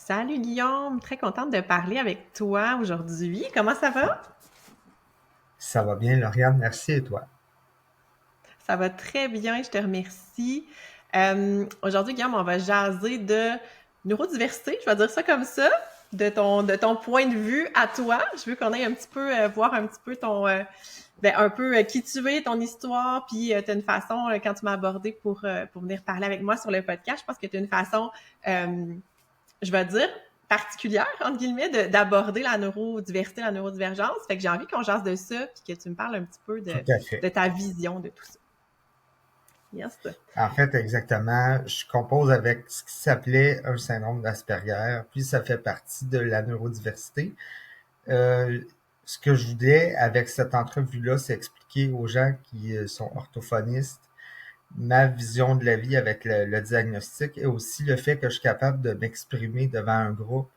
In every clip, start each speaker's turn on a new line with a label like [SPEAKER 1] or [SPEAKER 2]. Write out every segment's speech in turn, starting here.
[SPEAKER 1] Salut Guillaume, très contente de parler avec toi aujourd'hui. Comment ça va?
[SPEAKER 2] Ça va bien, Lauriane, merci et toi?
[SPEAKER 1] Ça va très bien, je te remercie. Aujourd'hui, Guillaume, on va jaser de neurodiversité, je vais dire ça comme ça, de ton point de vue à toi. Je veux qu'on aille un petit peu voir un petit peu un peu qui tu es, ton histoire, puis tu as une façon, quand tu m'as abordé pour venir parler avec moi sur le podcast, je pense que tu as une façon euh, je vais dire, particulière, entre guillemets, d'aborder la neurodiversité, la neurodivergence. Fait que j'ai envie qu'on jase de ça, puis que tu me parles un petit peu
[SPEAKER 2] Tout à fait.
[SPEAKER 1] de ta vision de tout ça. Yes.
[SPEAKER 2] En fait, exactement, je compose avec ce qui s'appelait un syndrome d'Asperger, puis ça fait partie de la neurodiversité. Euh, Ce que je voulais avec cette entrevue-là, c'est expliquer aux gens qui sont orthophonistes ma vision de la vie avec le diagnostic et aussi le fait que je suis capable de m'exprimer devant un groupe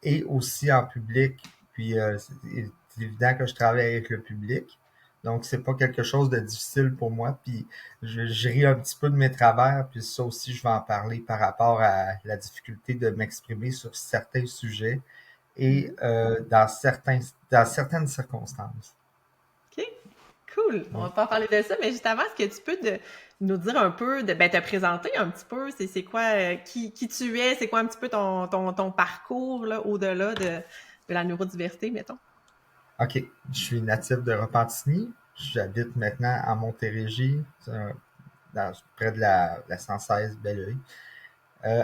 [SPEAKER 2] et aussi en public. Puis c'est évident que je travaille avec le public. Donc, c'est pas quelque chose de difficile pour moi. Puis je ris un petit peu de mes travers. Puis ça aussi, je vais en parler par rapport à la difficulté de m'exprimer sur certains sujets et
[SPEAKER 1] Mhm.
[SPEAKER 2] dans certaines circonstances.
[SPEAKER 1] OK. Cool. On va
[SPEAKER 2] Ouais.
[SPEAKER 1] pas parler de ça, mais juste avant, est-ce que tu peux nous dire un peu, te présenter un petit peu, c'est quoi, qui tu es, c'est quoi un petit peu ton parcours là, au-delà de la neurodiversité, mettons?
[SPEAKER 2] OK. Je suis natif de Repentigny. J'habite maintenant à Montérégie, près de la 116 Belleuil.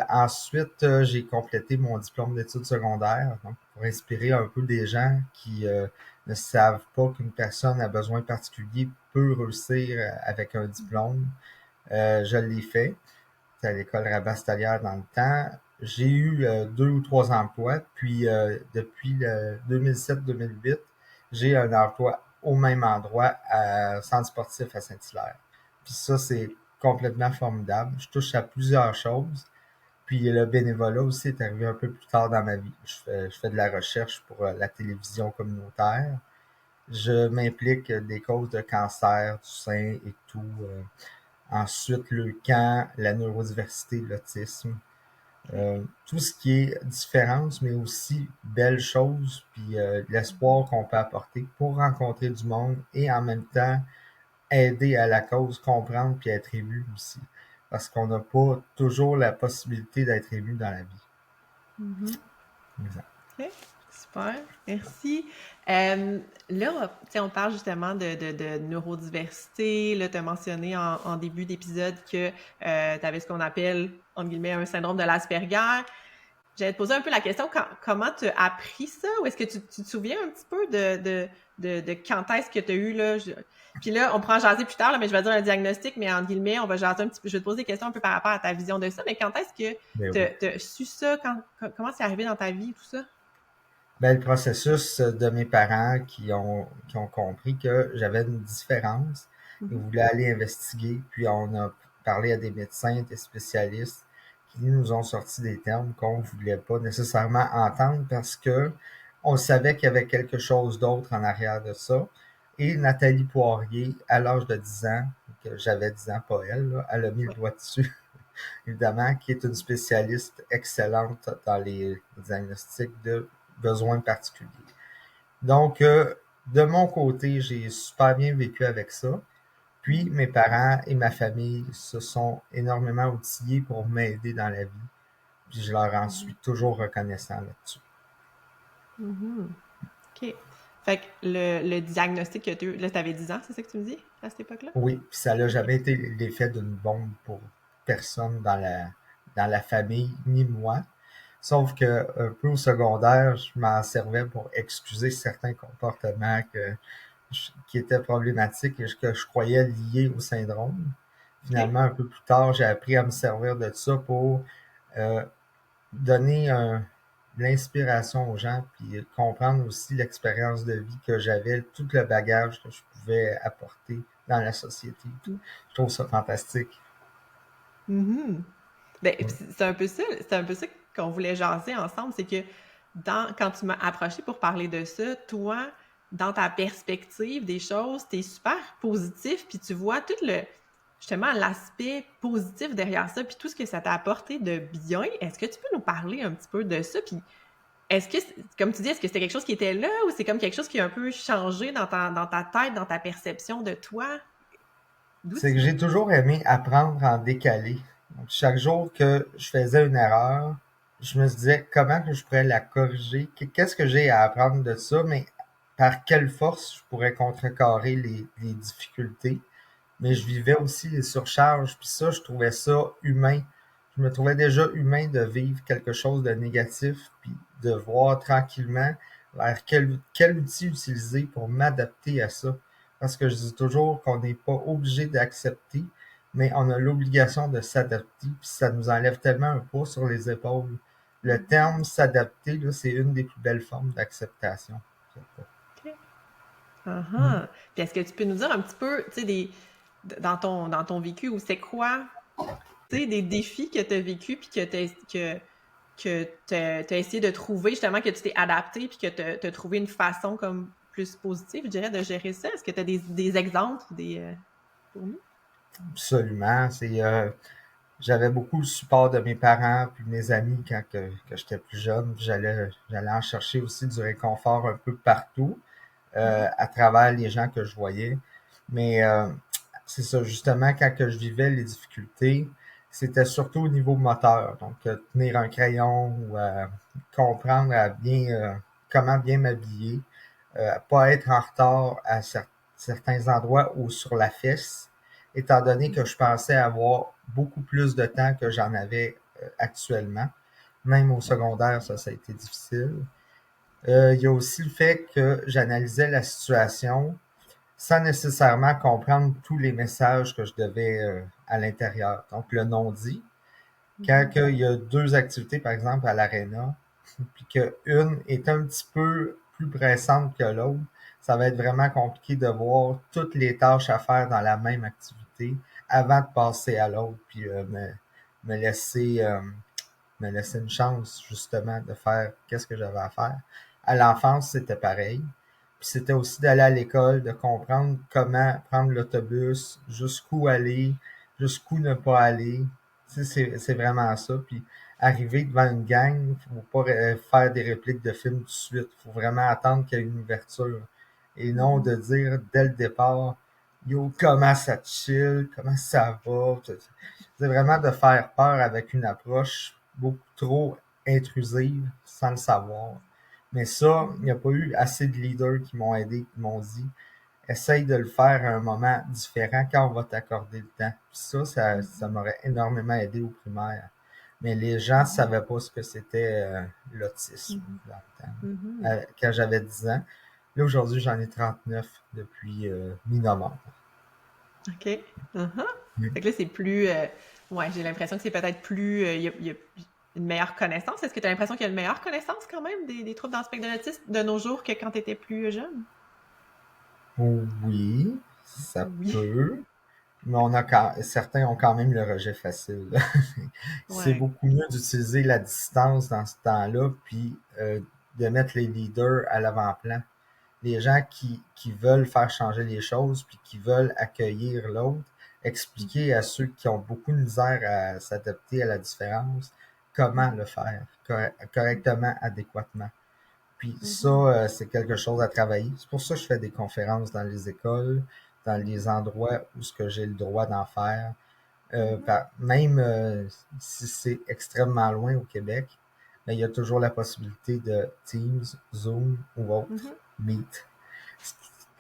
[SPEAKER 2] Ensuite, j'ai complété mon diplôme d'études secondaires, donc pour inspirer un peu des gens qui ne savent pas qu'une personne à besoin particulier peut réussir avec un diplôme. Je l'ai fait. C'était à l'école Rabastalière dans le temps. J'ai eu 2 ou 3 emplois, puis depuis le 2007-2008, j'ai un emploi au même endroit à Centre sportif à Saint-Hilaire. Puis ça, c'est complètement formidable. Je touche à plusieurs choses. Puis le bénévolat aussi est arrivé un peu plus tard dans ma vie. Je fais de la recherche pour la télévision communautaire. Je m'implique des causes de cancer du sein et tout. Ensuite, le camp, la neurodiversité, l'autisme.
[SPEAKER 1] OK.
[SPEAKER 2] Tout ce qui est différence, mais aussi belles choses, puis l'espoir qu'on peut apporter pour rencontrer du monde et en même temps aider à la cause, comprendre puis être ému aussi. Parce qu'on n'a pas toujours la possibilité d'être ému dans la vie.
[SPEAKER 1] Mhm.
[SPEAKER 2] Exact.
[SPEAKER 1] OK, super, merci. Euh, Là, tu sais, on parle justement de neurodiversité. Là, tu as mentionné en début d'épisode que tu avais ce qu'on appelle, entre guillemets, un syndrome de l'Asperger. J'allais te poser un peu la question, comment tu as appris ça? Ou est-ce que tu te souviens un petit peu de quand est-ce que tu as eu, là? Puis là, on prend jaser plus tard, là, mais je vais dire un diagnostic, mais entre guillemets, on va jaser un petit peu. Je vais te poser des questions un peu par rapport à ta vision de ça, mais quand est-ce que
[SPEAKER 2] Ben oui.
[SPEAKER 1] tu as su ça? Comment c'est arrivé dans ta vie, tout ça?
[SPEAKER 2] Ben, le processus de mes parents qui ont compris que j'avais une différence, ils
[SPEAKER 1] Mhm.
[SPEAKER 2] voulaient aller investiguer, puis on a parlé à des médecins, des spécialistes qui nous ont sorti des termes qu'on voulait pas nécessairement entendre parce que on savait qu'il y avait quelque chose d'autre en arrière de ça. Et Nathalie Poirier, à l'âge de 10 ans, que j'avais 10 ans, pas elle, là, elle a mis le
[SPEAKER 1] Ouais.
[SPEAKER 2] doigt dessus, évidemment, qui est une spécialiste excellente dans les diagnostics de besoins particuliers. Donc, de mon côté, j'ai super bien vécu avec ça. Puis,
[SPEAKER 1] Mhm.
[SPEAKER 2] mes parents et ma famille se sont énormément outillés pour m'aider dans la vie. Puis, je leur en suis
[SPEAKER 1] Mhm.
[SPEAKER 2] toujours reconnaissant là-dessus.
[SPEAKER 1] Mhm. OK. Fait que le diagnostic que tu as eu, là, tu avais 10 ans, c'est ça que tu me dis, à cette époque-là?
[SPEAKER 2] Oui, puis ça n'a
[SPEAKER 1] OK.
[SPEAKER 2] jamais été l'effet d'une bombe pour personne dans la famille, ni moi. Sauf que un peu au secondaire, je m'en servais pour excuser certains comportements qui étaient problématiques et que je croyais liés au syndrome.
[SPEAKER 1] OK.
[SPEAKER 2] Finalement, un peu plus tard, j'ai appris à me servir de ça pour euh, donner de l'inspiration aux gens, puis comprendre aussi l'expérience de vie que j'avais, tout le bagage que je pouvais apporter dans la société. Je trouve ça fantastique.
[SPEAKER 1] Mhm. Ben,
[SPEAKER 2] Ouais.
[SPEAKER 1] c'est un peu ça qu'on voulait jaser ensemble, c'est que quand tu m'as approché pour parler de ça, toi, dans ta perspective des choses, t'es super positif, puis tu vois tout justement l'aspect positif derrière ça, puis tout ce que ça t'a apporté de bien. Est-ce que tu peux nous parler un petit peu de ça? Puis est-ce que, comme tu dis, est-ce que c'était quelque chose qui était là ou c'est comme quelque chose qui a un peu changé dans ta tête, dans ta perception de toi? D'où
[SPEAKER 2] C'est
[SPEAKER 1] tu...
[SPEAKER 2] que j'ai toujours aimé apprendre en décalé. Donc, chaque jour que je faisais une erreur, je me disais comment que je pourrais la corriger, qu'est-ce que j'ai à apprendre de ça, mais par quelle force je pourrais contrecarrer les difficultés. Mais je vivais aussi les surcharges, puis ça, je trouvais ça humain. Je me trouvais déjà humain de vivre quelque chose de négatif, puis de voir tranquillement vers quel outil utiliser pour m'adapter à ça. Parce que je dis toujours qu'on n'est pas obligé d'accepter, mais on a l'obligation de s'adapter, puis ça nous enlève tellement un poids sur les épaules. Le terme s'adapter, là, c'est une des plus belles formes d'acceptation.
[SPEAKER 1] OK.
[SPEAKER 2] Mm.
[SPEAKER 1] Uh-huh. Puis est-ce que tu peux nous dire un petit peu, tu sais, dans ton vécu, ou c'est quoi, tu sais, des défis que tu as vécu puis que t'as essayé de trouver, justement, que tu t'es adapté puis que t'as trouvé une façon comme plus positive, je dirais, de gérer ça? Est-ce que tu as des exemples pour nous?
[SPEAKER 2] Absolument. J'avais beaucoup le support de mes parents puis de mes amis quand que j'étais plus jeune. J'allais en chercher aussi du réconfort un peu partout,
[SPEAKER 1] Mhm.
[SPEAKER 2] à travers les gens que je voyais. Mais c'est ça, justement, quand que je vivais les difficultés, c'était surtout au niveau moteur. Donc, tenir un crayon ou comprendre comment bien m'habiller, pas être en retard à certains endroits ou sur la fesse, étant donné que je pensais avoir beaucoup plus de temps que j'en avais actuellement. Même au secondaire, ça a été difficile. Il y a aussi le fait que j'analysais la situation sans nécessairement comprendre tous les messages que je devais à l'intérieur. Donc, le non-dit. Quand
[SPEAKER 1] Mhm.
[SPEAKER 2] il y a deux activités, par exemple, à l'aréna, puis qu'une est un petit peu plus pressante que l'autre, ça va être vraiment compliqué de voir toutes les tâches à faire dans la même activité avant de passer à l'autre, puis me laisser me laisser une chance justement de faire qu'est-ce que j'avais à faire. À l'enfance, c'était pareil. Puis c'était aussi d'aller à l'école, de comprendre comment prendre l'autobus, jusqu'où aller, jusqu'où ne pas aller. Tu sais, c'est vraiment ça. Puis arriver devant une gang, faut pas faire des répliques de films tout de suite. Faut vraiment attendre qu'il y ait une ouverture. Et non
[SPEAKER 1] Mhm.
[SPEAKER 2] de dire dès le départ, yo, comment ça te chill, comment ça va. C'est vraiment de faire peur avec une approche beaucoup trop intrusive sans le savoir. Mais ça, il n'y a
[SPEAKER 1] Mhm.
[SPEAKER 2] pas eu assez de leaders qui m'ont aidé, qui m'ont dit essaye de le faire à un moment différent quand on va t'accorder le temps. Puis ça
[SPEAKER 1] Mhm.
[SPEAKER 2] m'aurait énormément aidé au primaire. Mais les gens ne
[SPEAKER 1] Mhm.
[SPEAKER 2] savaient pas ce que c'était l'autisme
[SPEAKER 1] Mhm.
[SPEAKER 2] dans le temps,
[SPEAKER 1] Mhm.
[SPEAKER 2] quand j'avais 10 ans. Là, aujourd'hui, j'en ai 39 depuis mi-novembre.
[SPEAKER 1] OK. Uh-huh.
[SPEAKER 2] Mm.
[SPEAKER 1] Fait que là, c'est plus. Ouais, j'ai l'impression que c'est peut-être plus. Il y a une meilleure connaissance. Est-ce que tu as l'impression qu'il y a une meilleure connaissance quand même des troubles dans le spectre de l'autisme de nos jours que quand tu étais plus jeune?
[SPEAKER 2] Oui, ça
[SPEAKER 1] Oui.
[SPEAKER 2] peut. Mais certains ont quand même le rejet facile. C'est
[SPEAKER 1] Ouais.
[SPEAKER 2] beaucoup mieux d'utiliser la distance dans ce temps-là, puis de mettre les leaders à l'avant-plan. Les gens qui veulent faire changer les choses, puis qui veulent accueillir l'autre,
[SPEAKER 1] Mhm.
[SPEAKER 2] expliquer à ceux qui ont beaucoup de misère à s'adapter à la différence comment
[SPEAKER 1] Mhm.
[SPEAKER 2] le faire correctement, adéquatement. Puis ça,
[SPEAKER 1] Mhm.
[SPEAKER 2] c'est quelque chose à travailler. C'est pour ça que je fais des conférences dans les écoles, dans les endroits où ce que j'ai le droit d'en faire.
[SPEAKER 1] Mhm.
[SPEAKER 2] Même si c'est extrêmement loin au Québec, mais il y a toujours la possibilité de Teams, Zoom ou autre,
[SPEAKER 1] Mhm.
[SPEAKER 2] Meet. Ce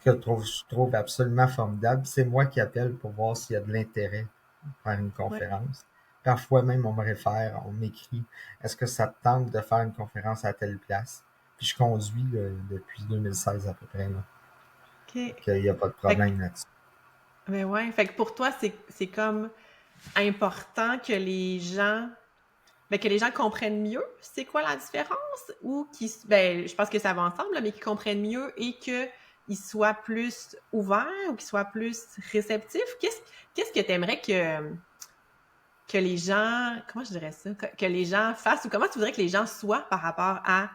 [SPEAKER 2] que je trouve absolument formidable, c'est moi qui appelle pour voir s'il y a de l'intérêt pour faire une
[SPEAKER 1] Ouais.
[SPEAKER 2] conférence. Parfois même, on me réfère, on m'écrit, est-ce que ça te tente de faire une conférence à telle place? Puis je conduis là, depuis 2016 à peu près, là.
[SPEAKER 1] OK.
[SPEAKER 2] Il n'y a pas de
[SPEAKER 1] Fait que,
[SPEAKER 2] problème là-dessus.
[SPEAKER 1] mais ouais. Fait que pour toi, c'est comme important que les gens comprennent mieux c'est quoi la différence ou je pense que ça va ensemble, là, mais qu'ils comprennent mieux et qu'ils soient plus ouverts ou qu'ils soient plus réceptifs. Qu'est-ce que tu aimerais que les gens, comment je dirais ça, que les gens fassent ou comment tu voudrais que les gens soient par rapport à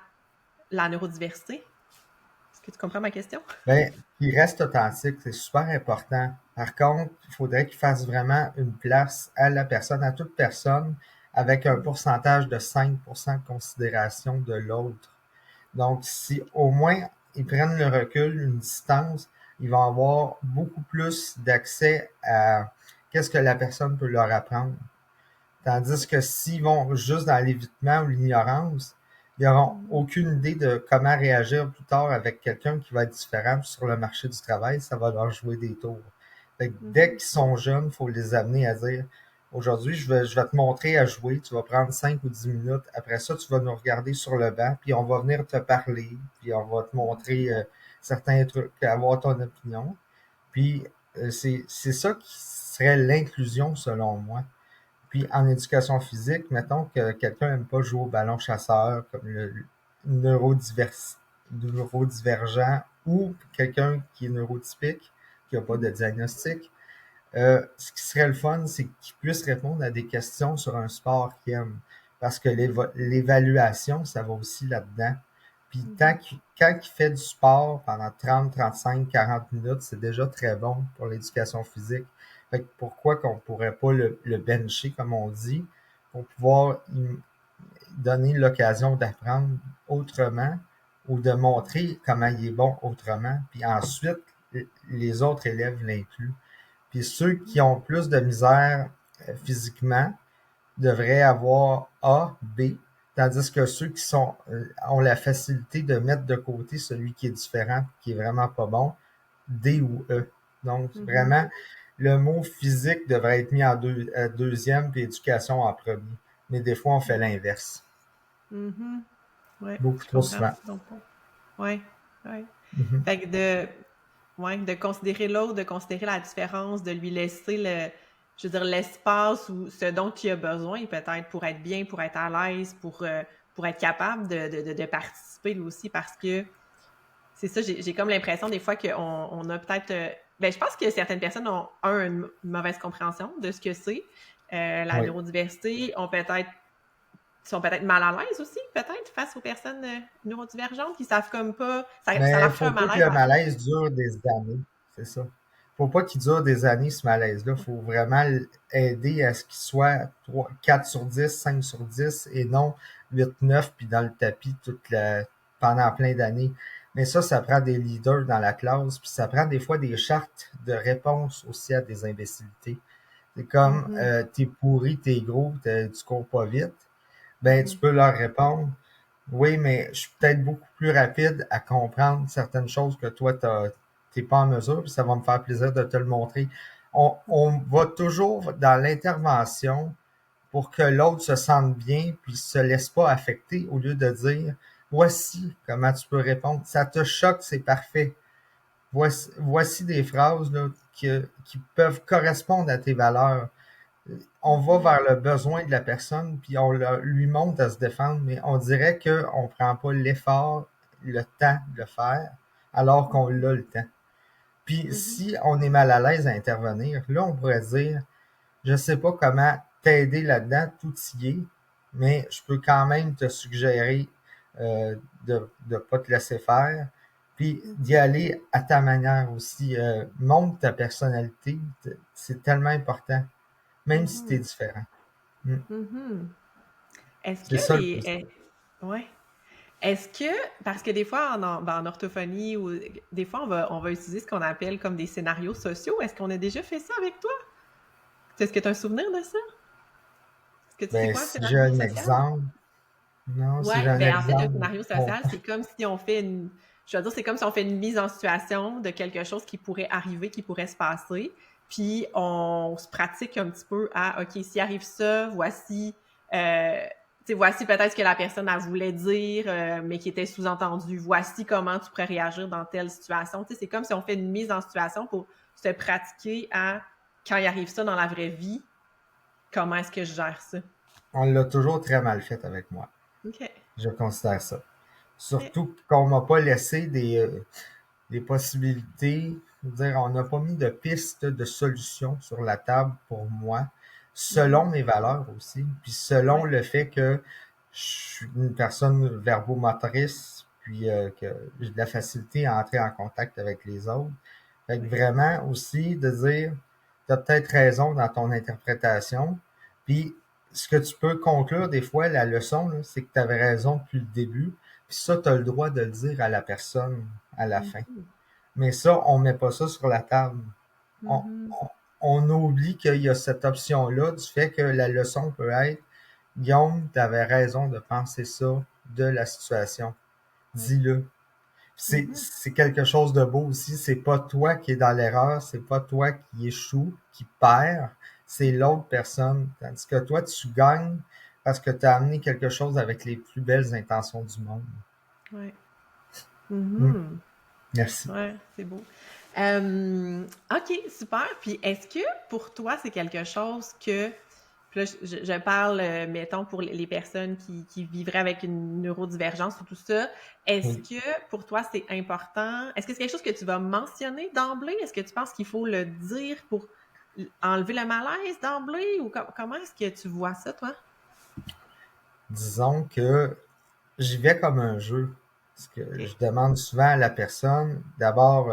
[SPEAKER 1] la neurodiversité? Est-ce que tu comprends ma question?
[SPEAKER 2] Ben, qu'il reste authentique, c'est super important. Par contre, il faudrait qu'il fasse vraiment une place à la personne, à toute personne, avec un pourcentage de 5% de considération de l'autre. Donc, si au moins ils prennent le recul, une distance, ils vont avoir beaucoup plus d'accès à qu'est-ce que la personne peut leur apprendre. Tandis que s'ils vont juste dans l'évitement ou l'ignorance, ils n'auront aucune idée de comment réagir plus tard avec quelqu'un qui va être différent sur le marché du travail. Ça va leur jouer des tours. Fait que dès qu'ils sont jeunes, il faut les amener à dire aujourd'hui, je vais te montrer à jouer, tu vas prendre 5 ou 10 minutes. Après ça, tu vas nous regarder sur le banc, puis on va venir te parler, puis on va te montrer certains trucs, avoir ton opinion. Puis c'est ça qui serait l'inclusion selon moi. Puis en éducation physique, mettons que quelqu'un n'aime pas jouer au ballon chasseur, comme le neurodivergent, ou quelqu'un qui est neurotypique, qui n'a pas de diagnostic. Ce qui serait le fun, c'est qu'il puisse répondre à des questions sur un sport qu'il aime. Parce que l'évaluation, ça va aussi là-dedans. Puis quand il fait du sport pendant 30, 35, 40 minutes, c'est déjà très bon pour l'éducation physique. Fait que pourquoi qu'on pourrait pas le bencher, comme on dit, pour pouvoir lui donner l'occasion d'apprendre autrement ou de montrer comment il est bon autrement. Puis ensuite, les autres élèves l'incluent. Puis ceux qui ont plus de misère physiquement devraient avoir A, B, tandis que ceux qui ont la facilité de mettre de côté celui qui est différent, qui est vraiment pas bon, D ou E. Donc, vraiment, le mot physique devrait être mis en deuxième, puis éducation en premier. Mais des fois, on fait l'inverse.
[SPEAKER 1] Ouais,
[SPEAKER 2] Beaucoup
[SPEAKER 1] je
[SPEAKER 2] trop
[SPEAKER 1] comprends.
[SPEAKER 2] souvent.
[SPEAKER 1] Ouais, ouais.
[SPEAKER 2] Mhm.
[SPEAKER 1] Fait que de considérer l'autre, de considérer la différence, de lui laisser je veux dire, l'espace ou ce dont il a besoin, peut-être, pour être bien, pour être à l'aise, pour être capable de participer lui aussi, parce que c'est ça, j'ai comme l'impression des fois qu'on a peut-être... ben, je pense que certaines personnes ont, une mauvaise compréhension de ce que c'est. La
[SPEAKER 2] Oui.
[SPEAKER 1] neurodiversité, sont peut-être mal à l'aise aussi, peut-être, face aux personnes neurodivergentes qui savent comme pas... Ça
[SPEAKER 2] Mais
[SPEAKER 1] leur crée
[SPEAKER 2] faut
[SPEAKER 1] un
[SPEAKER 2] pas que
[SPEAKER 1] malaise
[SPEAKER 2] le
[SPEAKER 1] en fait.
[SPEAKER 2] malaise dure des années. C'est ça. Faut pas qu'il dure des années, ce malaise-là. Faut vraiment aider à ce qu'il soit 4 sur 10, 5 sur 10 et non 8, 9 puis dans le tapis pendant plein d'années. Mais ça prend des leaders dans la classe, puis ça prend des fois des chartes de réponse aussi à des imbécilités. C'est comme, t'es pourri, t'es gros, tu cours pas vite. Ben, tu peux leur répondre, oui, mais je suis peut-être beaucoup plus rapide à comprendre certaines choses que toi, t'es pas en mesure, puis ça va me faire plaisir de te le montrer. On va toujours dans l'intervention pour que l'autre se sente bien, puis se laisse pas affecter, au lieu de dire, voici comment tu peux répondre. Ça te choque, c'est parfait. Voici des phrases là, qui peuvent correspondre à tes valeurs. On va vers le besoin de la personne, puis on lui montre à se défendre, mais on dirait qu'on ne prend pas l'effort, le temps de le faire, alors qu'on a le temps. Puis si on est mal à l'aise à intervenir, là, on pourrait dire, je sais pas comment t'aider là-dedans, tout y est, mais je peux quand même te suggérer de ne pas te laisser faire, puis d'y aller à ta manière aussi. Montre ta personnalité, c'est tellement important, même si tu es différent. Mm.
[SPEAKER 1] Est-ce
[SPEAKER 2] C'est
[SPEAKER 1] que
[SPEAKER 2] ça le plus.
[SPEAKER 1] ouais. Est-ce que, parce que des fois en orthophonie ou des fois on va utiliser ce qu'on appelle comme des scénarios sociaux, est-ce qu'on a déjà fait ça avec toi? Est-ce que tu as un souvenir de ça? Est-ce que tu sais
[SPEAKER 2] Ben,
[SPEAKER 1] quoi un
[SPEAKER 2] si j'ai
[SPEAKER 1] scénario
[SPEAKER 2] un
[SPEAKER 1] social?
[SPEAKER 2] exemple, non, si j'ai
[SPEAKER 1] Ouais,
[SPEAKER 2] un
[SPEAKER 1] ben en fait, un
[SPEAKER 2] exemple,
[SPEAKER 1] scénario
[SPEAKER 2] bon,
[SPEAKER 1] social, c'est comme si on fait je veux dire, c'est comme si on fait une mise en situation de quelque chose qui pourrait arriver, qui pourrait se passer, puis on se pratique un petit peu à, OK, s'il arrive ça, voici, tu sais, voici peut-être ce que la personne, elle voulait dire, mais qui était sous-entendu. Voici comment tu pourrais réagir dans telle situation. Tu sais, c'est comme si on fait une mise en situation pour se pratiquer à, quand il arrive ça dans la vraie vie, comment est-ce que je gère ça?
[SPEAKER 2] on l'a toujours très mal fait avec moi.
[SPEAKER 1] OK.
[SPEAKER 2] Je considère ça.
[SPEAKER 1] OK.
[SPEAKER 2] Surtout qu'on m'a pas laissé des possibilités. Je veux dire, on n'a pas mis de pistes de solutions sur la table pour moi, selon mes valeurs aussi, puis selon
[SPEAKER 1] Ouais.
[SPEAKER 2] le fait que je suis une personne verbomotrice, puis que j'ai de la facilité à entrer en contact avec les autres. Fait que
[SPEAKER 1] Oui.
[SPEAKER 2] vraiment aussi de dire, tu as peut-être raison dans ton interprétation. Puis ce que tu peux conclure des fois, la leçon, là, c'est que tu avais raison depuis le début. Puis ça, tu as le droit de le dire à la personne à la fin.
[SPEAKER 1] Mhm.
[SPEAKER 2] Mais ça, on met pas ça sur la table. On,
[SPEAKER 1] Mhm.
[SPEAKER 2] on, on oublie qu'il y a cette option-là du fait que la leçon peut être, Guillaume, tu avais raison de penser ça de la situation.
[SPEAKER 1] Oui.
[SPEAKER 2] Dis-le.
[SPEAKER 1] Mhm.
[SPEAKER 2] C'est quelque chose de beau aussi. C'est pas toi qui es dans l'erreur, c'est pas toi qui échoue, qui perd, c'est l'autre personne. Tandis que toi, tu gagnes parce que tu as amené quelque chose avec les plus belles intentions du monde.
[SPEAKER 1] Oui.
[SPEAKER 2] Hmm.
[SPEAKER 1] Mhm.
[SPEAKER 2] Merci.
[SPEAKER 1] Ouais, c'est beau. OK, super. Puis est-ce que pour toi, c'est quelque chose que, puis là, je parle, mettons, pour les personnes qui vivraient avec une neurodivergence ou tout ça, est-ce
[SPEAKER 2] Oui.
[SPEAKER 1] que pour toi, c'est important? Est-ce que c'est quelque chose que tu vas mentionner d'emblée? Est-ce que tu penses qu'il faut le dire pour enlever le malaise d'emblée? Ou comment est-ce que tu vois ça, toi?
[SPEAKER 2] Disons que j'y vais comme un jeu. Parce que
[SPEAKER 1] OK.
[SPEAKER 2] je demande souvent à la personne, d'abord,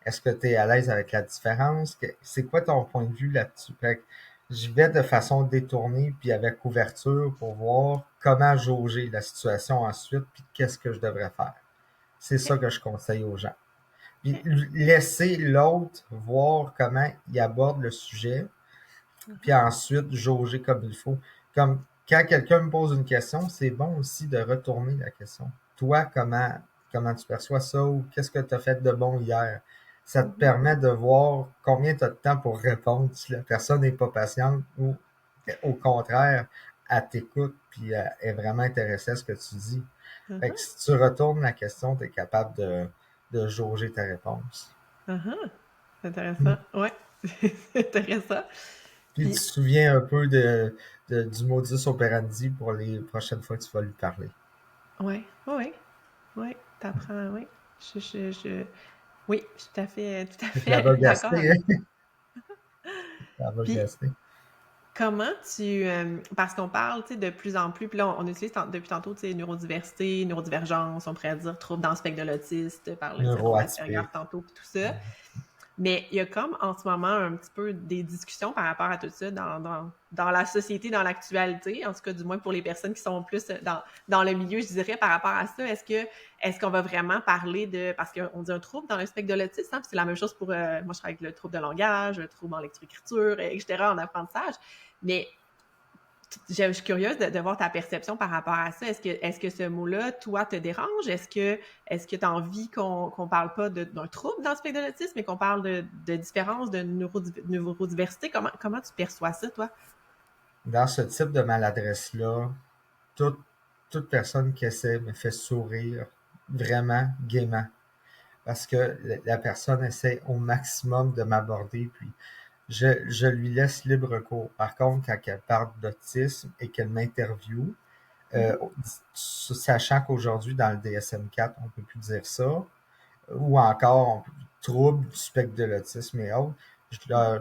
[SPEAKER 2] est-ce que tu es à l'aise avec la différence? C'est quoi ton point de vue là-dessus? Fait que j'y vais de façon détournée, puis avec ouverture pour voir comment jauger la situation ensuite, puis qu'est-ce que je devrais faire. C'est
[SPEAKER 1] OK.
[SPEAKER 2] ça que je conseille aux gens. Puis
[SPEAKER 1] OK.
[SPEAKER 2] laisser l'autre voir comment il aborde le sujet, puis
[SPEAKER 1] Mhm.
[SPEAKER 2] ensuite jauger comme il faut. Comme quand quelqu'un me pose une question, c'est bon aussi de retourner la question. Toi, comment tu perçois ça ou qu'est-ce que tu as fait de bon hier? Ça te
[SPEAKER 1] Mhm.
[SPEAKER 2] permet de voir combien tu as de temps pour répondre si la personne n'est pas patiente ou au contraire, elle t'écoute puis elle est vraiment intéressée à ce que tu dis. Fait que
[SPEAKER 1] Mhm.
[SPEAKER 2] si tu retournes la question, tu es capable de jauger ta réponse.
[SPEAKER 1] Mhm. C'est
[SPEAKER 2] Mm.
[SPEAKER 1] intéressant. Ouais. C'est intéressant.
[SPEAKER 2] Puis tu te
[SPEAKER 1] Puis,
[SPEAKER 2] souviens un peu du modus operandi pour les prochaines fois que tu vas lui parler.
[SPEAKER 1] ouais, oui, oui, t'apprends, oui. Oui, je suis tout à
[SPEAKER 2] Je la
[SPEAKER 1] fait
[SPEAKER 2] vais
[SPEAKER 1] d'accord
[SPEAKER 2] gaster,
[SPEAKER 1] avec
[SPEAKER 2] hein?
[SPEAKER 1] ça.
[SPEAKER 2] Je la vais
[SPEAKER 1] Puis,
[SPEAKER 2] gaster.
[SPEAKER 1] comment parce qu'on parle, tu sais, de plus en plus, puis là, on utilise depuis tantôt, tu sais, neurodiversité, neurodivergence, on pourrait dire trouble dans le spectre de l'autisme, par le syndrome Asperger
[SPEAKER 2] Neuroatypique.
[SPEAKER 1] tantôt, puis tout ça. Mais il y a comme en ce moment un petit peu des discussions par rapport à tout ça dans la société, dans l'actualité, en tout cas du moins pour les personnes qui sont plus dans le milieu, je dirais, par rapport à ça. Est-ce qu'on va vraiment parler de... Parce qu'on dit un trouble dans le spectre de l'autisme, hein, puis c'est la même chose pour... moi, je travaille avec le trouble de langage, le trouble en lecture-écriture, etc., en apprentissage. Mais je suis curieuse de voir ta perception par rapport à ça. Est-ce que ce mot-là, toi, te dérange? Est-ce que tu as envie qu'on parle pas d'un trouble dans le spectre de l'autisme, mais qu'on parle de différence, de neurodiversité? Comment tu perçois ça, toi?
[SPEAKER 2] Dans ce type de maladresse-là, toute, toute personne qui essaie me fait sourire vraiment gaiement. Parce que la personne essaie au maximum de m'aborder, puis je lui laisse libre cours. Par contre, quand elle parle d'autisme et qu'elle m'interviewe, euh,
[SPEAKER 1] Mhm.
[SPEAKER 2] sachant qu'aujourd'hui, dans le DSM-4, on peut plus dire ça, ou encore troubles du spectre de l'autisme et autres,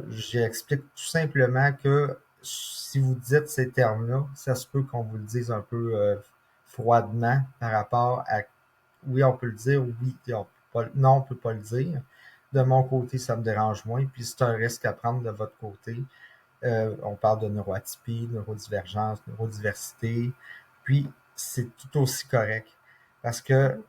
[SPEAKER 2] j'explique tout simplement que si vous dites ces termes-là, ça se peut qu'on vous le dise un peu froidement par rapport à oui, on peut le dire, oui, non, on peut pas le dire. De mon côté, ça me dérange moins, puis c'est un risque à prendre de votre côté. On parle de neuroatypie, neurodivergence, neurodiversité, puis c'est tout aussi correct. Parce que
[SPEAKER 1] Mhm.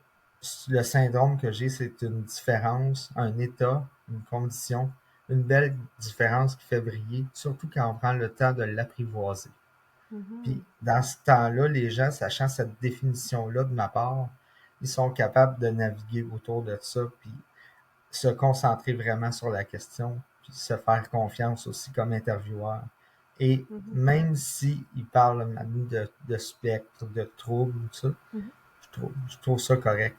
[SPEAKER 2] le syndrome que j'ai, c'est une différence, un état, une condition, une belle différence qui fait briller, surtout quand on prend le temps de l'apprivoiser. Puis
[SPEAKER 1] Mhm.
[SPEAKER 2] dans ce temps-là, les gens, sachant cette définition-là de ma part, ils sont capables de naviguer autour de ça, puis se concentrer vraiment sur la question, puis se faire confiance aussi comme intervieweur. Et
[SPEAKER 1] Mhm.
[SPEAKER 2] même s'ils parlent à nous de spectre, de troubles, tout ça,
[SPEAKER 1] Mhm.
[SPEAKER 2] je trouve ça correct.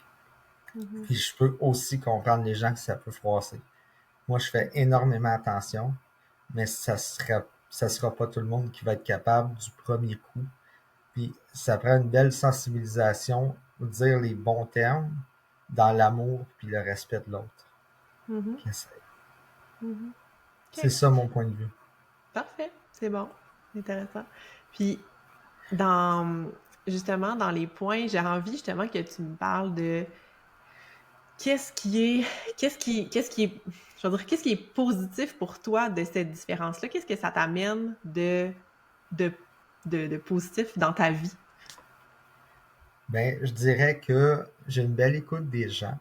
[SPEAKER 1] Mhm.
[SPEAKER 2] Puis je peux aussi comprendre les gens que ça peut froisser. Moi, je fais énormément attention, mais ça sera pas tout le monde qui va être capable du premier coup. Puis ça prend une belle sensibilisation, dire les bons termes, dans l'amour puis le respect de l'autre.
[SPEAKER 1] Mhm.
[SPEAKER 2] Puis
[SPEAKER 1] Mhm.
[SPEAKER 2] c'est
[SPEAKER 1] OK.
[SPEAKER 2] ça mon point de vue.
[SPEAKER 1] Parfait. C'est bon. Intéressant. Puis, justement, dans les points, j'ai envie justement que tu me parles de qu'est-ce qui est, je veux dire, qu'est-ce qui est positif pour toi de cette différence-là? Qu'est-ce que ça t'amène de, de positif dans ta vie?
[SPEAKER 2] Ben, je dirais que j'ai une belle écoute des gens,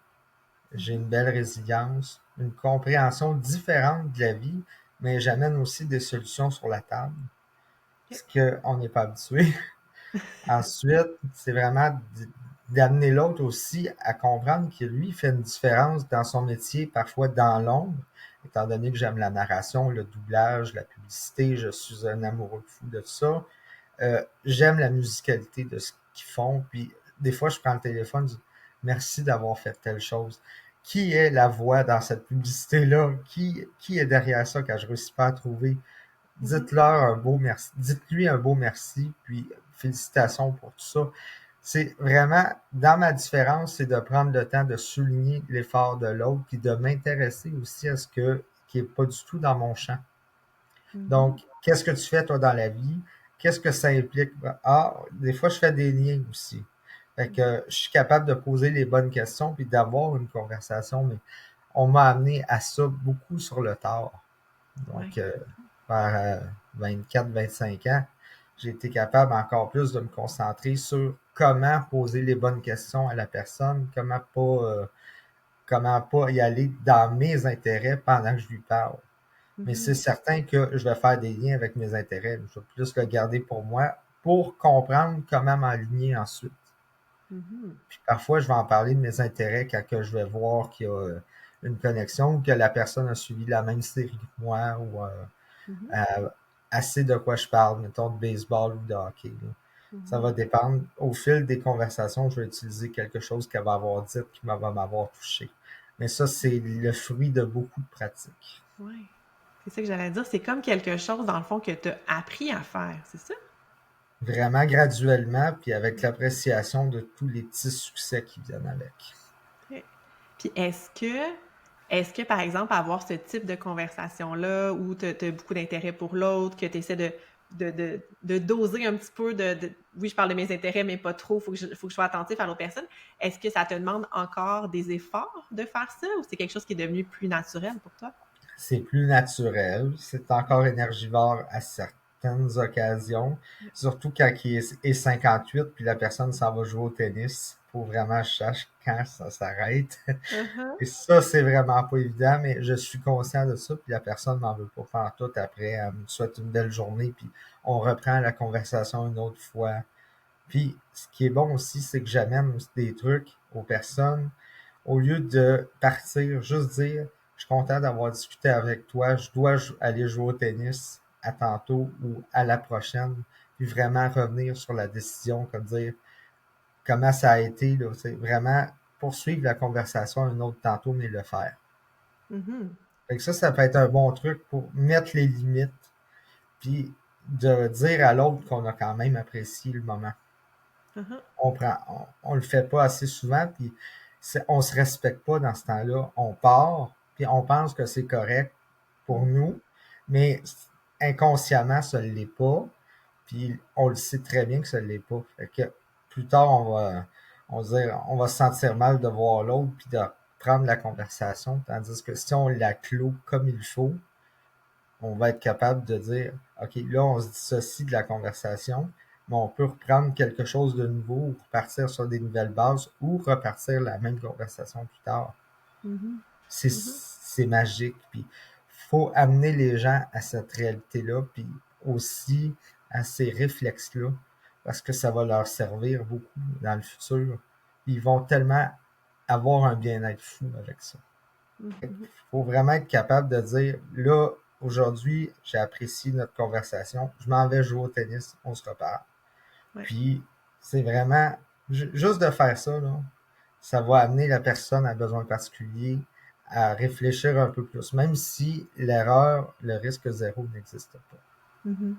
[SPEAKER 2] j'ai
[SPEAKER 1] Mhm.
[SPEAKER 2] une belle résilience, une compréhension différente de la vie, mais j'amène aussi des solutions sur la table,
[SPEAKER 1] Ok.
[SPEAKER 2] ce qu'on n'est pas habitué. Ensuite, c'est vraiment d'amener l'autre aussi à comprendre que lui fait une différence dans son métier, parfois dans l'ombre, étant donné que j'aime la narration, le doublage, la publicité, je suis un amoureux fou de ça. J'aime la musicalité de ce qu'ils font, puis des fois, je prends le téléphone, je dis merci d'avoir fait telle chose. Qui est la voix dans cette publicité-là? Qui est derrière ça quand je ne réussis pas à trouver?
[SPEAKER 1] Mhm.
[SPEAKER 2] Dites-leur un beau merci, dites-lui un beau merci, puis félicitations pour tout ça. C'est vraiment, dans ma différence, c'est de prendre le temps de souligner l'effort de l'autre, puis de m'intéresser aussi à ce qui est pas du tout dans mon champ. Donc,
[SPEAKER 1] Mhm.
[SPEAKER 2] qu'est-ce que tu fais, toi, dans la vie? Qu'est-ce que ça implique? Ah, des fois, je fais des liens aussi. Fait que je suis capable de poser les bonnes questions puis d'avoir une conversation, mais on m'a amené à ça beaucoup sur le tard.
[SPEAKER 1] Ouais.
[SPEAKER 2] Donc, vers 24-25 ans, j'ai été capable encore plus de me concentrer sur comment poser les bonnes questions à la personne, comment pas y aller dans mes intérêts pendant que je lui parle. Mais c'est
[SPEAKER 1] Mhm.
[SPEAKER 2] certain que je vais faire des liens avec mes intérêts. Je vais plus le garder pour moi pour comprendre comment m'aligner ensuite.
[SPEAKER 1] Mhm.
[SPEAKER 2] Puis parfois, je vais en parler de mes intérêts quand que je vais voir qu'il y a une connexion ou que la personne a suivi la même série que moi ou
[SPEAKER 1] Mhm.
[SPEAKER 2] assez de quoi je parle, mettons de baseball ou de hockey, là. Ça
[SPEAKER 1] Mhm.
[SPEAKER 2] va dépendre. Au fil des conversations, je vais utiliser quelque chose qu'elle va avoir dit qui va m'avoir touché. Mais ça, c'est le fruit de beaucoup de pratiques.
[SPEAKER 1] Ouais. C'est ça que j'allais dire. C'est comme quelque chose, dans le fond, que tu as appris à faire, c'est ça?
[SPEAKER 2] Vraiment graduellement, puis avec l'appréciation de tous les petits succès qui viennent avec.
[SPEAKER 1] OK. Puis est-ce que, par exemple, avoir ce type de conversation-là où tu as beaucoup d'intérêt pour l'autre, que tu essaies de doser un petit peu oui, je parle de mes intérêts, mais pas trop, faut que je sois attentif à l'autre personne. Est-ce que ça te demande encore des efforts de faire ça ou c'est quelque chose qui est devenu plus naturel pour toi?
[SPEAKER 2] C'est plus naturel, c'est encore énergivore à certaines occasions, surtout quand il est 58 puis la personne s'en va jouer au tennis. Faut vraiment que je sache quand ça s'arrête.
[SPEAKER 1] Uh-huh.
[SPEAKER 2] Et ça, c'est vraiment pas évident, mais je suis conscient de ça, puis la personne m'en veut pas faire tout après. Elle me souhaite une belle journée, puis on reprend la conversation une autre fois. Puis, ce qui est bon aussi, c'est que j'amène des trucs aux personnes. Au lieu de partir, juste dire, je suis content d'avoir discuté avec toi, je dois aller jouer au tennis à tantôt ou à la prochaine, puis vraiment revenir sur la décision, comme dire comment ça a été, là, c'est vraiment poursuivre la conversation un autre tantôt, mais le faire.
[SPEAKER 1] Mhm.
[SPEAKER 2] Fait que ça peut être un bon truc pour mettre les limites, puis de dire à l'autre qu'on a quand même apprécié le moment.
[SPEAKER 1] Uh-huh.
[SPEAKER 2] On le fait pas assez souvent, puis on se respecte pas dans ce temps-là. On part, puis on pense que c'est correct pour
[SPEAKER 1] Mhm.
[SPEAKER 2] nous, mais inconsciemment, ça ne l'est pas, puis on le sait très bien que ça ne l'est pas. Fait que plus tard, on va se sentir mal de voir l'autre, puis de prendre la conversation, tandis que si on la clôt comme il faut, on va être capable de dire, OK, là, on se dissocie de la conversation, mais on peut reprendre quelque chose de nouveau ou repartir sur des nouvelles bases ou repartir la même conversation plus tard.
[SPEAKER 1] Mhm. Mhm.
[SPEAKER 2] C'est magique. Puis, faut amener les gens à cette réalité-là, puis aussi à ces réflexes-là, parce que ça va leur servir beaucoup dans le futur. Ils vont tellement avoir un bien-être fou avec ça.
[SPEAKER 1] Mhm.
[SPEAKER 2] Faut vraiment être capable de dire, là, aujourd'hui, j'ai apprécié notre conversation, je m'en vais jouer au tennis, on se reparle.
[SPEAKER 1] Ouais.
[SPEAKER 2] Puis, c'est vraiment, juste de faire ça, là, ça va amener la personne à besoin particulier à réfléchir un peu plus, même si l'erreur, le risque zéro n'existe pas.
[SPEAKER 1] Mhm.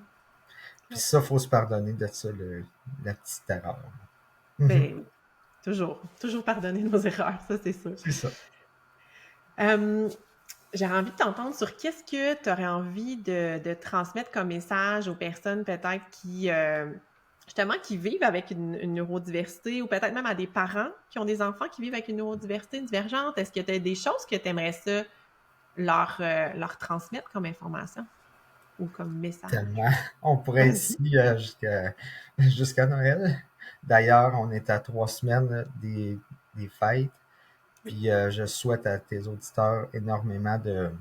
[SPEAKER 2] Puis
[SPEAKER 1] Ouais.
[SPEAKER 2] ça, faut se pardonner de ça, la petite erreur. Mhm.
[SPEAKER 1] Ben oui, toujours pardonner nos erreurs, ça c'est sûr.
[SPEAKER 2] C'est ça.
[SPEAKER 1] Euh, J'aurais envie de t'entendre sur qu'est-ce que tu aurais envie de transmettre comme message aux personnes peut-être justement, qui vivent avec une neurodiversité ou peut-être même à des parents qui ont des enfants qui vivent avec une neurodiversité divergente? Est-ce que tu as des choses que tu aimerais ça leur transmettre comme information ou comme message?
[SPEAKER 2] Tellement. On pourrait
[SPEAKER 1] Vas-y.
[SPEAKER 2] ici jusqu'à Noël. D'ailleurs, on est à 3 semaines des fêtes.
[SPEAKER 1] Oui.
[SPEAKER 2] Puis je souhaite à tes auditeurs énormément de,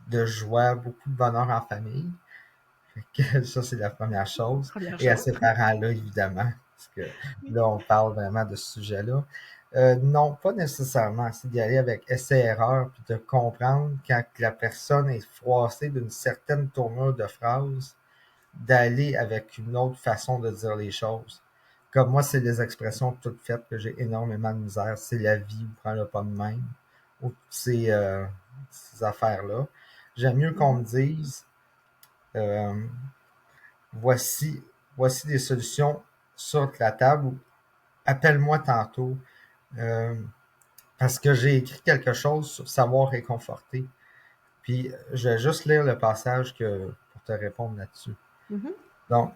[SPEAKER 2] de joie, beaucoup de bonheur en famille. Fait que ça, c'est la première chose.
[SPEAKER 1] Première
[SPEAKER 2] Et à
[SPEAKER 1] chose.
[SPEAKER 2] ces parents-là, évidemment, parce que
[SPEAKER 1] Oui.
[SPEAKER 2] là, on parle vraiment de ce sujet-là. Non, pas nécessairement. C'est d'y aller avec essai-erreur, puis de comprendre quand la personne est froissée d'une certaine tournure de phrase, d'aller avec une autre façon de dire les choses. Comme moi, c'est des expressions toutes faites que j'ai énormément de misère. C'est la vie, ou prends-le pas de même, ou ces affaires-là. J'aime mieux qu'on me
[SPEAKER 1] Mhm.
[SPEAKER 2] dise euh, voici, voici des solutions sur la table ou appelle-moi tantôt euh, parce que j'ai écrit quelque chose sur savoir réconforter. Puis je vais juste lire le passage pour te répondre là-dessus.
[SPEAKER 1] Mhm.
[SPEAKER 2] Donc,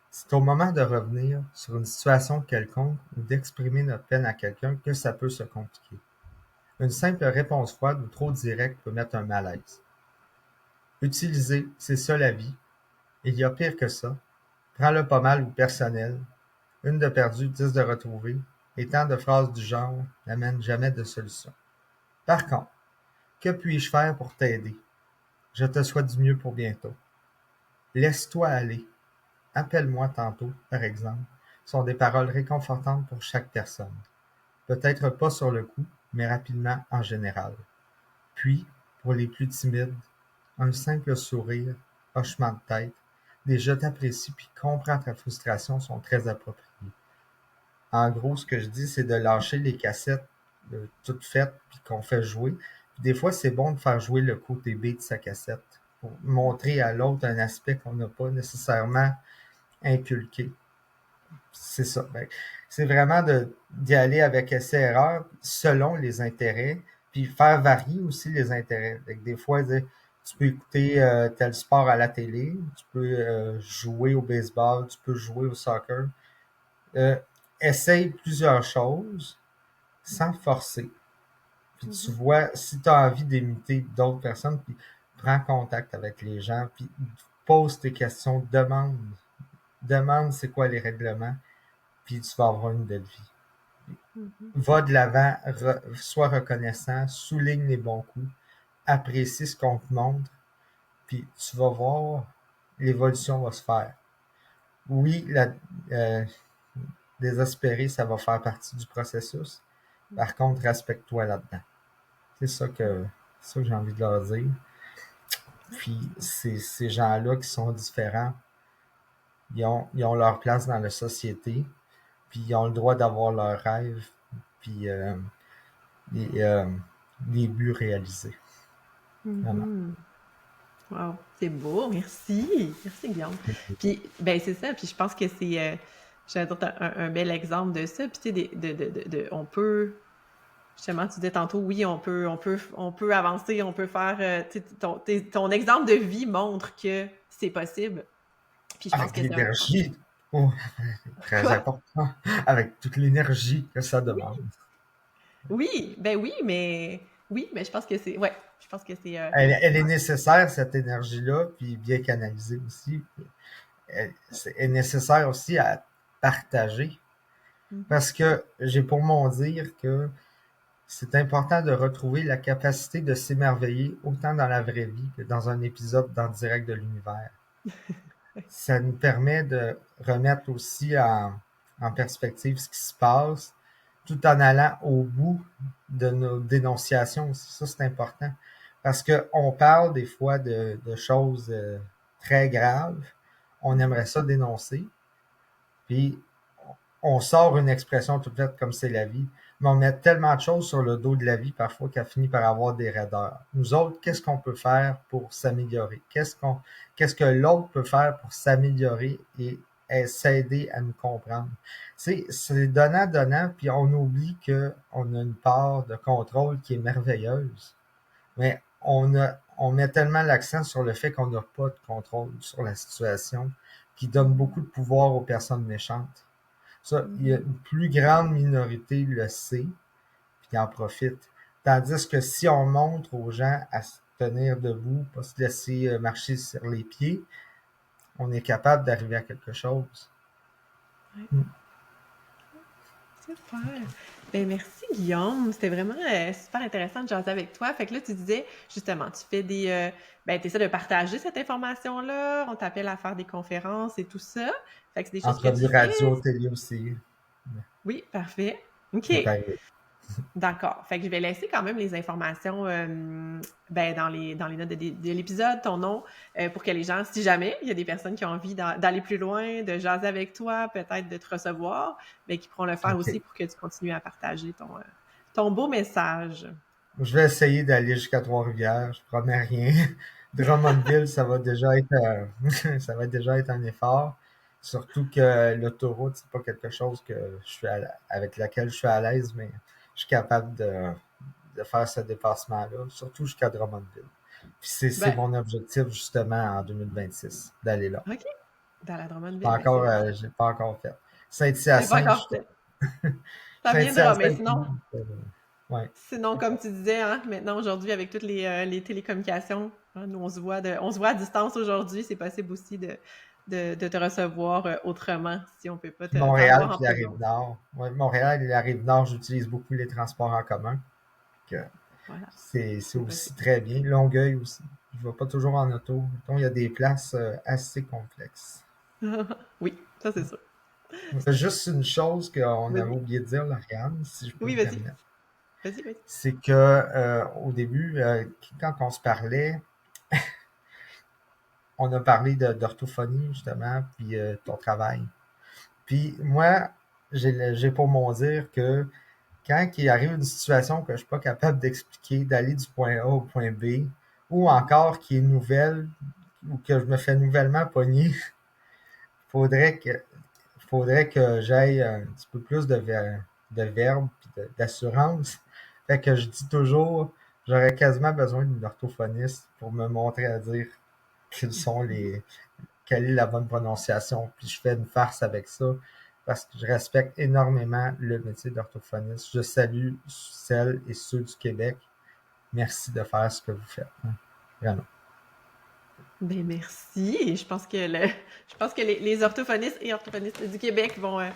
[SPEAKER 2] c'est au moment de revenir sur une situation quelconque ou d'exprimer notre peine à quelqu'un que ça peut se compliquer. Une simple réponse froide ou trop directe peut mettre un malaise. Utiliser, c'est ça la vie. Il y a pire que ça. Prends-le pas mal ou personnel. Une de perdue, 10 de retrouvée. Et tant de phrases du genre n'amènent jamais de solution. Par contre, que puis-je faire pour t'aider? Je te souhaite du mieux pour bientôt. Laisse-toi aller. Appelle-moi tantôt, par exemple, sont des paroles réconfortantes pour chaque personne. Peut-être pas sur le coup, mais rapidement en général. Puis, pour les plus timides, un simple sourire, hochement de tête, des je t'apprécie puis comprends ta frustration sont très appropriés. En gros, ce que je dis, c'est de lâcher les cassettes toutes faites puis qu'on fait jouer. Puis des fois, c'est bon de faire jouer le côté B de sa cassette pour montrer à l'autre un aspect qu'on n'a pas nécessairement inculqué. C'est ça. C'est vraiment d'y aller avec essai-erreur selon les intérêts, puis faire varier aussi les intérêts. Fait que des fois, tu peux écouter tel sport à la télé, tu peux jouer au baseball, tu peux jouer au soccer. Euh, Essaye plusieurs choses sans forcer. Puis tu
[SPEAKER 1] Mhm.
[SPEAKER 2] vois, si tu as envie d'imiter d'autres personnes, puis prends contact avec les gens, puis pose tes questions, demande c'est quoi les règlements, puis tu vas avoir une belle vie.
[SPEAKER 1] Mhm.
[SPEAKER 2] Va de l'avant, sois reconnaissant, souligne les bons coups, apprécie ce qu'on te montre, puis tu vas voir, l'évolution va se faire. Oui, euh, désespérer, ça va faire partie du processus. Par contre, respecte-toi là-dedans. C'est ça que j'ai envie de leur dire. Puis ces gens-là qui sont différents, ils ont leur place dans la société, puis ils ont le droit d'avoir leurs rêves, puis les, euh, les buts réalisés. Vraiment.
[SPEAKER 1] Mhm. Wow, c'est beau, merci. Merci, Guillaume. Puis, ben, c'est ça. Puis, je pense que je vais dire, t'as un bel exemple de ça. Puis, tu sais, on peut, justement, tu disais tantôt, oui, on peut avancer, on peut faire, tu sais, ton exemple de vie montre que c'est possible. Puis, je pense
[SPEAKER 2] Avec
[SPEAKER 1] que c'est un,
[SPEAKER 2] l'énergie, oh, très
[SPEAKER 1] quoi?
[SPEAKER 2] important, avec toute l'énergie que ça
[SPEAKER 1] Oui,
[SPEAKER 2] demande.
[SPEAKER 1] oui, ben oui, mais je pense que c'est, ouais, je pense que c'est,
[SPEAKER 2] Elle est nécessaire, cette énergie-là, puis bien canalisée aussi. Elle est nécessaire aussi à partager.
[SPEAKER 1] mhm,
[SPEAKER 2] Parce que j'ai pour mon dire que c'est important de retrouver la capacité de s'émerveiller autant dans la vraie vie que dans un épisode d'En direct de l'univers. Ça nous permet de remettre aussi en perspective ce qui se passe, tout en allant au bout de nos dénonciations aussi. Ça, c'est important. Parce qu'on parle des fois de choses très graves. On
[SPEAKER 1] mhm,
[SPEAKER 2] aimerait ça dénoncer. Puis on sort une expression toute faite comme c'est la vie, mais on met tellement de choses sur le dos de la vie parfois qu'elle finit par avoir des raideurs. Nous autres, qu'est-ce qu'on peut faire pour s'améliorer? Qu'est-ce que l'autre peut faire pour s'améliorer et s'aider à nous comprendre? C'est donnant, puis on oublie qu'on a une part de contrôle qui est merveilleuse. Mais on met tellement l'accent sur le fait qu'on n'a pas de contrôle sur la situation, qui donne beaucoup de pouvoir aux personnes méchantes. Ça, il y a une plus grande minorité le sait, puis en profite. Tandis que si on montre aux gens à se tenir debout, pas se laisser marcher sur les pieds, on est capable d'arriver à quelque chose.
[SPEAKER 1] Ouais.
[SPEAKER 2] Mm.
[SPEAKER 1] Super. Ben merci Guillaume, c'était vraiment super intéressant de jaser avec toi. Fait que là, tu disais, justement, tu fais ben, tu essaies de partager cette information-là, on t'appelle à faire des conférences et tout ça. Fait que c'est des choses que tu
[SPEAKER 2] Entrevue
[SPEAKER 1] fais.
[SPEAKER 2] radio, télé aussi.
[SPEAKER 1] Oui, parfait. OK.
[SPEAKER 2] Ça peut arriver.
[SPEAKER 1] D'accord. Fait que je vais laisser quand même les informations ben, dans les notes de l'épisode, ton nom, pour que les gens, si jamais il y a des personnes qui ont envie d'aller plus loin, de jaser avec toi, peut-être de te recevoir, ben, qui pourront le faire
[SPEAKER 2] OK.
[SPEAKER 1] aussi pour que tu continues à partager ton beau message.
[SPEAKER 2] Je vais essayer d'aller jusqu'à Trois-Rivières, je promets rien. Drummondville, ça va déjà ça va déjà être un effort. Surtout que l'autoroute, c'est pas quelque chose que avec laquelle je suis à l'aise, mais je suis capable de faire ce dépassement-là, surtout jusqu'à Drummondville. Puis c'est
[SPEAKER 1] Ben,
[SPEAKER 2] mon objectif justement en 2026, d'aller là.
[SPEAKER 1] OK. Dans la Drummondville, ben c'est bon.
[SPEAKER 2] J'ai pas encore fait.
[SPEAKER 1] C'est pas
[SPEAKER 2] Saint-Hyacinthe,
[SPEAKER 1] encore fait. Ça viendra, mais
[SPEAKER 2] Saint-Hyacinthe,
[SPEAKER 1] sinon,
[SPEAKER 2] ouais.
[SPEAKER 1] comme tu disais, hein, maintenant, aujourd'hui, avec toutes les télécommunications, hein, nous, on se voit à distance aujourd'hui. C'est possible aussi de te recevoir autrement si on peut pas
[SPEAKER 2] Montréal
[SPEAKER 1] t'avoir en
[SPEAKER 2] puis la
[SPEAKER 1] présence.
[SPEAKER 2] Rive-Nord. Ouais, Montréal et la Rive-Nord, j'utilise beaucoup les transports en commun. Que
[SPEAKER 1] Voilà,
[SPEAKER 2] c'est
[SPEAKER 1] c'est
[SPEAKER 2] aussi
[SPEAKER 1] possible.
[SPEAKER 2] très bien. Longueuil aussi. Je ne vais pas toujours en auto. Mettons, il y a des places assez complexes.
[SPEAKER 1] Oui, ça, c'est sûr.
[SPEAKER 2] C'est juste une chose qu'on avait
[SPEAKER 1] Vas-y.
[SPEAKER 2] oublié de dire, Lauriane, si je peux
[SPEAKER 1] Oui,
[SPEAKER 2] me
[SPEAKER 1] vas-y.
[SPEAKER 2] permettre.
[SPEAKER 1] Vas-y, vas-y.
[SPEAKER 2] C'est que au début, quand on se parlait, on a parlé d'orthophonie, justement, puis ton travail. Puis moi, j'ai pour mon dire que quand il arrive une situation que je suis pas capable d'expliquer, d'aller du point A au point B, ou encore qui est nouvelle, ou que je me fais nouvellement pogner, faudrait que, faudrait que j'aille un petit peu plus de verbe et d'assurance. Fait que je dis toujours, j'aurais quasiment besoin d'une orthophoniste pour me montrer à dire quels sont quelle est la bonne prononciation. Puis je fais une farce avec ça parce que je respecte énormément le métier d'orthophoniste. Je salue celles et ceux du Québec. Merci de faire ce que vous faites. Vraiment.
[SPEAKER 1] Ben merci. Et je pense que les orthophonistes et orthophonistes du Québec vont, ouais,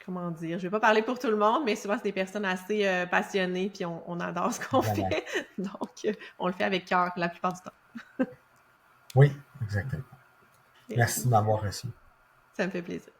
[SPEAKER 1] comment dire, je vais pas parler pour tout le monde, mais souvent c'est des personnes assez passionnées, puis on adore ce qu'on
[SPEAKER 2] Vraiment.
[SPEAKER 1] fait, donc on le fait avec cœur la plupart du temps.
[SPEAKER 2] Oui, exactement. Merci
[SPEAKER 1] Merci.
[SPEAKER 2] de m'avoir reçu.
[SPEAKER 1] Ça me fait plaisir.